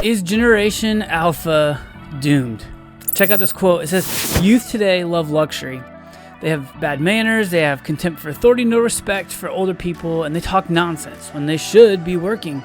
Is Generation Alpha doomed? Check out this quote. It says, "Youth today love luxury. They have bad manners, they have contempt for authority, no respect for older people, and they talk nonsense when they should be working.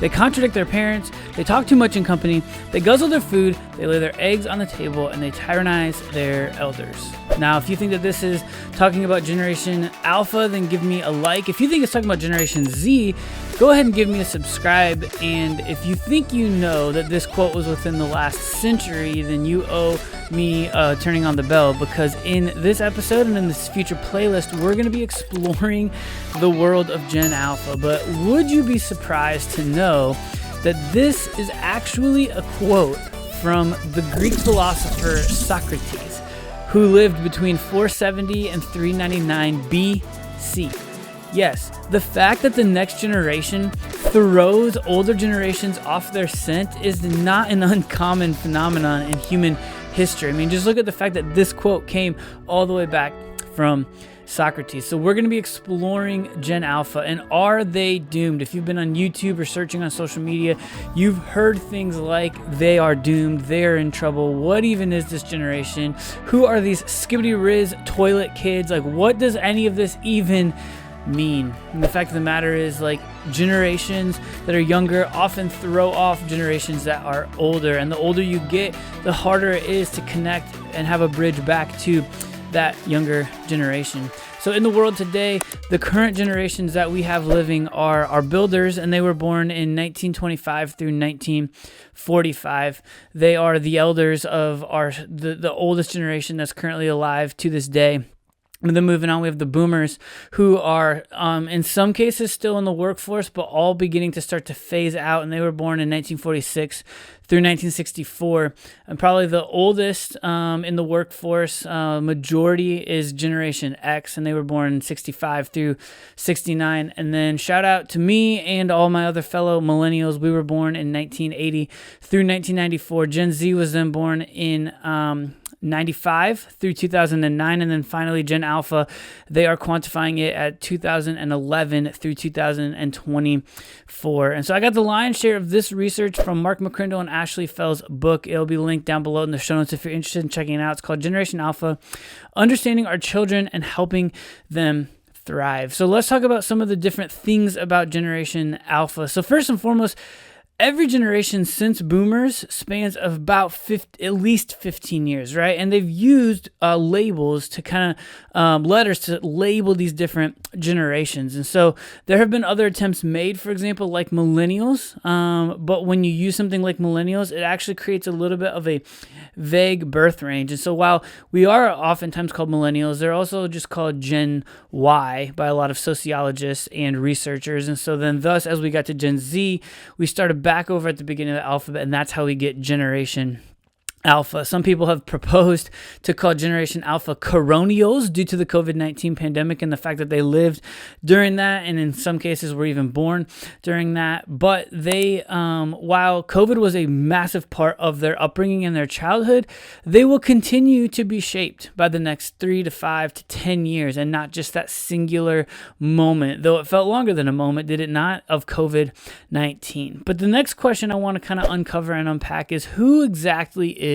They contradict their parents, they talk too much in company, they guzzle their food, they lay their eggs on the table, and they tyrannize their elders." Now, if you think that this is talking about Generation Alpha, then give me a like. If you think it's talking about Generation Z, go ahead and give me a subscribe. And if you think you know that this quote was within the last century, then you owe me turning on the bell, because in this episode and in this future playlist, we're going to be exploring the world of Gen Alpha. But would you be surprised to know that this is actually a quote from the Greek philosopher Socrates, who lived between 470 and 399 BC. Yes, the fact that the next generation throws older generations off their scent is not an uncommon phenomenon in human history. I mean, just look at the fact that this quote came all the way back from Socrates. So we're going to be exploring Gen Alpha, and are they doomed? If you've been on YouTube or searching on social media, you've heard things like they are doomed, they're in trouble. What even is this generation? Who are these Skibidi rizz toilet kids? Like, what does any of this even mean? And the fact of the matter is, like, generations that are younger often throw off generations that are older, and the older you get, the harder it is to connect and have a bridge back to that younger generation. So in the world today, the current generations that we have living are our builders, and they were born in 1925 through 1945. They are the elders of the oldest generation that's currently alive to this day. And then moving on, we have the boomers, who are in some cases still in the workforce, but all beginning to start to phase out. And they were born in 1946 through 1964. And probably the oldest in the workforce, majority, is Generation X, and they were born in 65 through 69. And then shout out to me and all my other fellow millennials. We were born in 1980 through 1994. Gen Z was then born in 95 through 2009, and then finally Gen Alpha, they are quantifying it at 2011 through 2024. And so I got the lion's share of this research from Mark McCrindle and Ashley Fell's book. It'll be linked down below in the show notes if you're interested in checking it out. It's called Generation Alpha: Understanding Our Children and Helping Them Thrive. So let's talk about some of the different things about Generation Alpha. So first and foremost, every generation since boomers spans of about at least 15 years, right? And they've used labels to kind of letters to label these different generations. And so there have been other attempts made, for example, like millennials. But when you use something like millennials, it actually creates a little bit of a vague birth range. And so while we are oftentimes called millennials, they're also just called Gen Y by a lot of sociologists and researchers. And so then thus, as we got to Gen Z, we started back over at the beginning of the alphabet, and that's how we get Generation Alpha. Some people have proposed to call Generation Alpha coronials due to the COVID-19 pandemic and the fact that they lived during that, and in some cases were even born during that. But they, while COVID was a massive part of their upbringing and their childhood, they will continue to be shaped by the next 3 to 5 to 10 years, and not just that singular moment, though it felt longer than a moment, did it not, of COVID-19. But the next question I want to kind of uncover and unpack is, who exactly is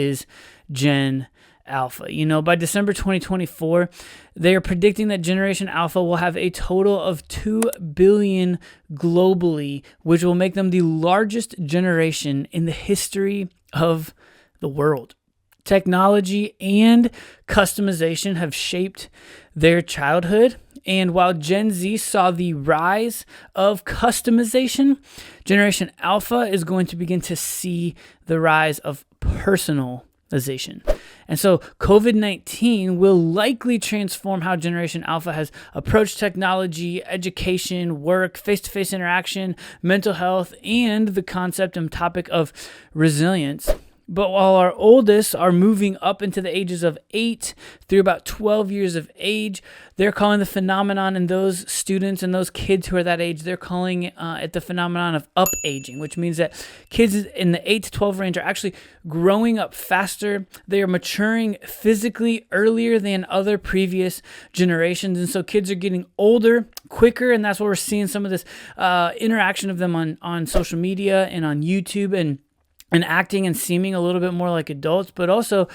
Gen Alpha? You know, by December 2024, they are predicting that Generation Alpha will have a total of 2 billion globally, which will make them the largest generation in the history of the world. Technology and customization have shaped their childhood. And while Gen Z saw the rise of customization, Generation Alpha is going to begin to see the rise of personalization. And so COVID-19 will likely transform how Generation Alpha has approached technology, education, work, face-to-face interaction, mental health, and the concept and topic of resilience. But while our oldest are moving up into the ages of 8 through about 12 years of age, they're calling the phenomenon, and those students and those kids who are that age, they're calling it the phenomenon of up-aging, which means that kids in the 8 to 12 range are actually growing up faster. They are maturing physically earlier than other previous generations. And so kids are getting older quicker, and that's why we're seeing some of this interaction of them on social media and on YouTube. And and acting and seeming a little bit more like adults, but also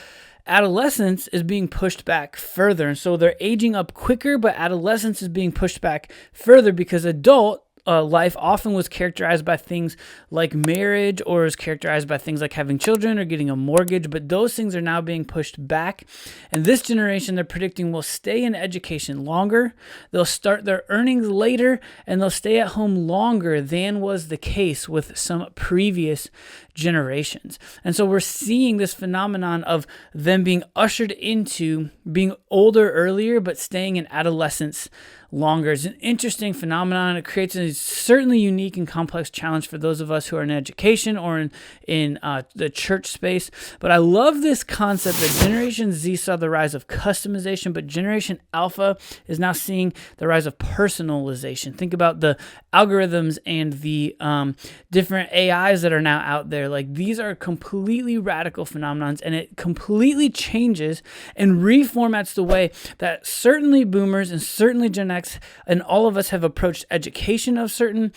adolescence is being pushed back further. And so they're aging up quicker, but adolescence is being pushed back further because adult life often was characterized by things like marriage, or is characterized by things like having children or getting a mortgage, but those things are now being pushed back. And this generation, they're predicting, will stay in education longer, they'll start their earnings later, and they'll stay at home longer than was the case with some previous generations. And so we're seeing this phenomenon of them being ushered into being older earlier, but staying in adolescence longer. It's an interesting phenomenon. It creates a certainly unique and complex challenge for those of us who are in education or in the church space. But I love this concept that Generation Z saw the rise of customization, but Generation Alpha is now seeing the rise of personalization. Think about the algorithms and the different AIs that are now out there. Like, these are completely radical phenomenons, and it completely changes and reformats the way that certainly boomers and certainly Gen X and all of us have approached education of certain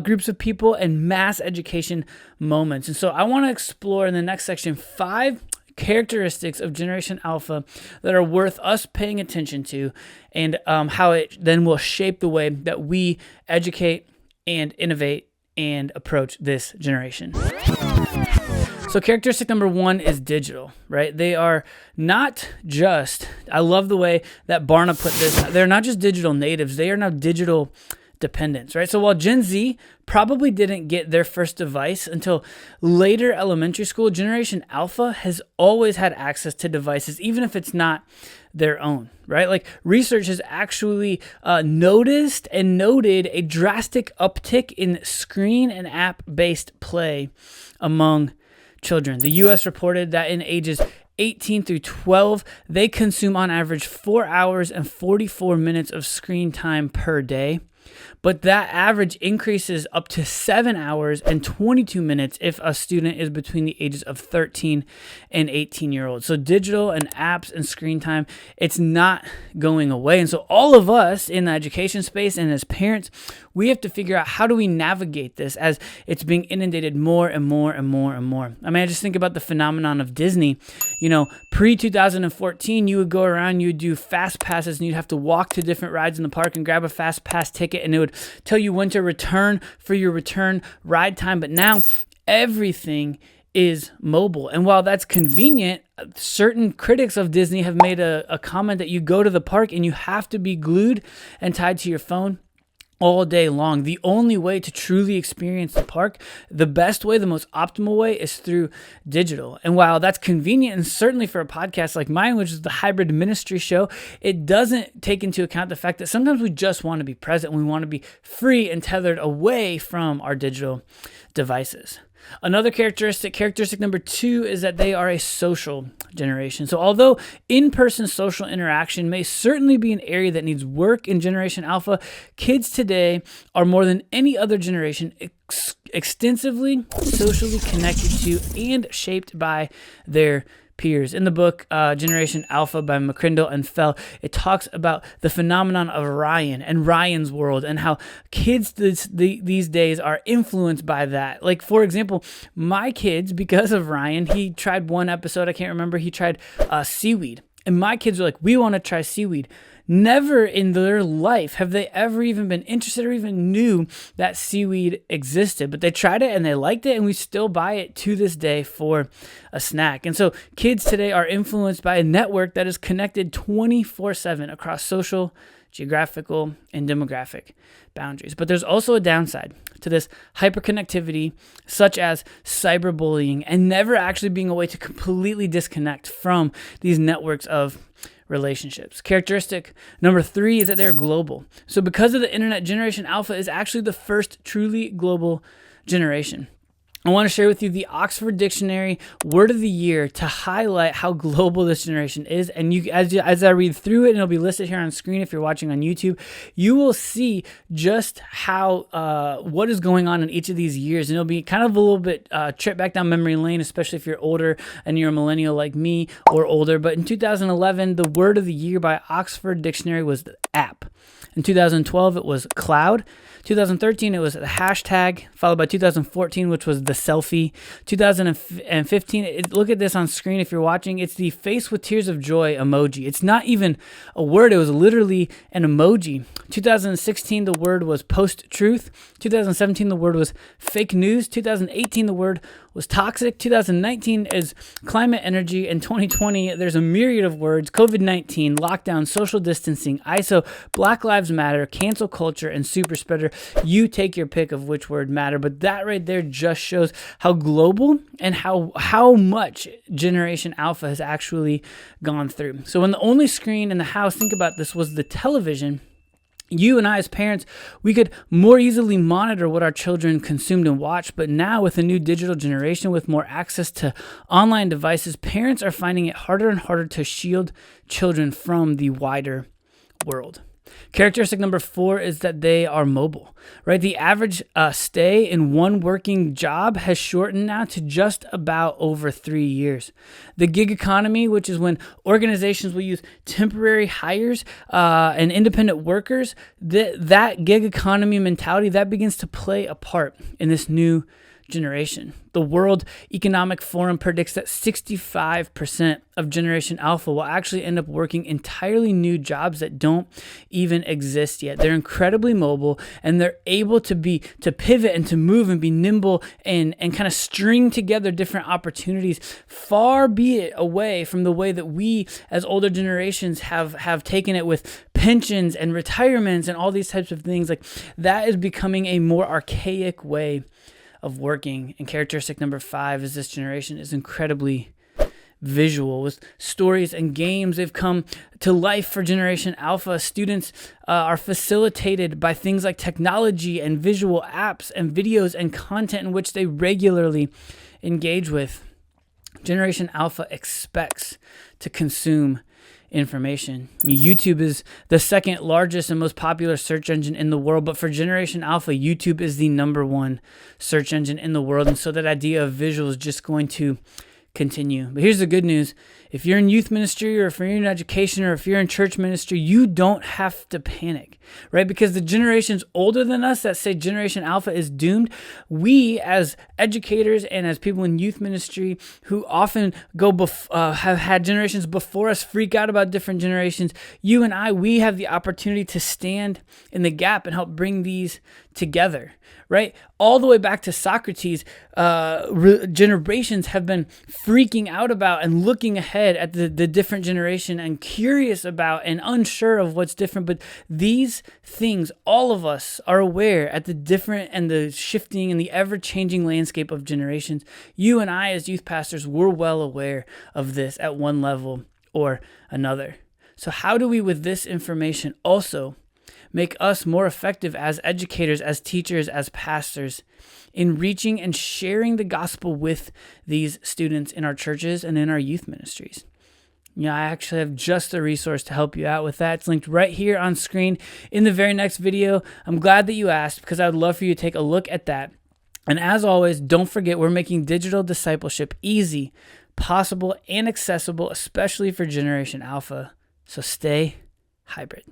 groups of people and mass education moments. And so I want to explore in the next section 5 characteristics of Generation Alpha that are worth us paying attention to, and how it then will shape the way that we educate and innovate and approach this generation. So characteristic number 1 is digital, right? They are not just, I love the way that Barna put this, they're not just digital natives, they are now digital dependents, right? So while Gen Z probably didn't get their first device until later elementary school, Generation Alpha has always had access to devices, even if it's not their own, right? Like, research has actually noticed and noted a drastic uptick in screen and app-based play among children. The U.S. reported that in ages 18 through 12, they consume on average 4 hours and 44 minutes of screen time per day. But that average increases up to 7 hours and 22 minutes if a student is between the ages of 13 and 18-year-olds. So digital and apps and screen time, it's not going away. And so all of us in the education space and as parents, we have to figure out, how do we navigate this as it's being inundated more and more and more and more. I mean, I just think about the phenomenon of Disney. You know, pre-2014, you would go around, you would do fast passes, and you'd have to walk to different rides in the park and grab a fast pass ticket, and it would tell you when to return for your return ride time. But now everything is mobile. And while that's convenient, certain critics of Disney have made a comment that you go to the park and you have to be glued and tied to your phone all day long. The only way to truly experience the park, the best way, the most optimal way, is through digital. And while that's convenient, and certainly for a podcast like mine, which is the hybrid ministry show, it doesn't take into account the fact that sometimes we just want to be present. We want to be free and tethered away from our digital devices. Another characteristic number 2, is that they are a social generation. So although in-person social interaction may certainly be an area that needs work in Generation Alpha, kids today are more than any other generation extensively socially connected to and shaped by their peers. In the book Generation Alpha by McCrindle and Fell, it talks about the phenomenon of Ryan and Ryan's world, and how kids these days are influenced by that. Like, for example, my kids, because of Ryan, he tried one episode, I can't remember, he tried seaweed. And my kids are like, we want to try seaweed. Never in their life have they ever even been interested or even knew that seaweed existed. But they tried it and they liked it, and we still buy it to this day for a snack. And so kids today are influenced by a network that is connected 24/7 across social, geographical, and demographic boundaries. But there's also a downside to this hyperconnectivity, such as cyberbullying, and never actually being a way to completely disconnect from these networks of relationships. Characteristic number 3 is that they're global. So because of the internet, Generation Alpha is actually the first truly global generation. I want to share with you the Oxford Dictionary Word of the Year to highlight how global this generation is. And you, as I read through it, and it'll be listed here on screen if you're watching on YouTube, you will see just how what is going on in each of these years. And it'll be kind of a little bit trip back down memory lane, especially if you're older and you're a millennial like me or older. But in 2011, the Word of the Year by Oxford Dictionary was the app. In 2012, it was cloud. 2013, it was the hashtag, followed by 2014, which was the the selfie. 2015, look at this on screen if you're watching. It's the face with tears of joy emoji. It's not even a word. It was literally an emoji. 2016, the word was post-truth. 2017, the word was fake news. 2018, the word was toxic. 2019 is climate energy. And 2020, there's a myriad of words: COVID-19, lockdown, social distancing, ISO, Black Lives Matter, cancel culture, and super spreader. You take your pick of which word matter, but that right there just shows how global and how much Generation Alpha has actually gone through. So when the only screen in the house, think about this, was the television, you and I as parents, we could more easily monitor what our children consumed and watched. But now with a new digital generation with more access to online devices, parents are finding it harder and harder to shield children from the wider world. Characteristic number 4 is that they are mobile, right? The average stay in one working job has shortened now to just about over 3 years. The gig economy, which is when organizations will use temporary hires and independent workers, that gig economy mentality, that begins to play a part in this new generation. The World Economic Forum predicts that 65% of Generation Alpha will actually end up working entirely new jobs that don't even exist yet. They're incredibly mobile, and they're able to pivot and to move and be nimble and kind of string together different opportunities, far be it away from the way that we as older generations have taken it with pensions and retirements and all these types of things. Like, that is becoming a more archaic way of working. And characteristic number 5 is this generation is incredibly visual. With stories and games, they've come to life for Generation Alpha. Students are facilitated by things like technology and visual apps and videos and content in which they regularly engage with. Generation Alpha expects to consume information. YouTube is the second largest and most popular search engine in the world, but for Generation Alpha, YouTube is the #1 search engine in the world. And so that idea of visual is just going to continue. But here's the good news. If you're in youth ministry, or if you're in education, or if you're in church ministry, you don't have to panic, right? Because the generations older than us that say Generation Alpha is doomed, we as educators and as people in youth ministry who often have had generations before us freak out about different generations, you and I, we have the opportunity to stand in the gap and help bring these together, right? All the way back to Socrates, generations have been freaking out about and looking ahead at the different generation and curious about and unsure of what's different. But these things, all of us are aware at the different and the shifting and the ever-changing landscape of generations. You and I as youth pastors, we're well aware of this at one level or another. So how do we, with this information, also make us more effective as educators, as teachers, as pastors in reaching and sharing the gospel with these students in our churches and in our youth ministries? I actually have just a resource to help you out with that. It's linked right here on screen in the very next video. I'm glad that you asked, because I would love for you to take a look at that. And as always, don't forget, we're making digital discipleship easy, possible, and accessible, especially for Generation Alpha. So stay hybrid.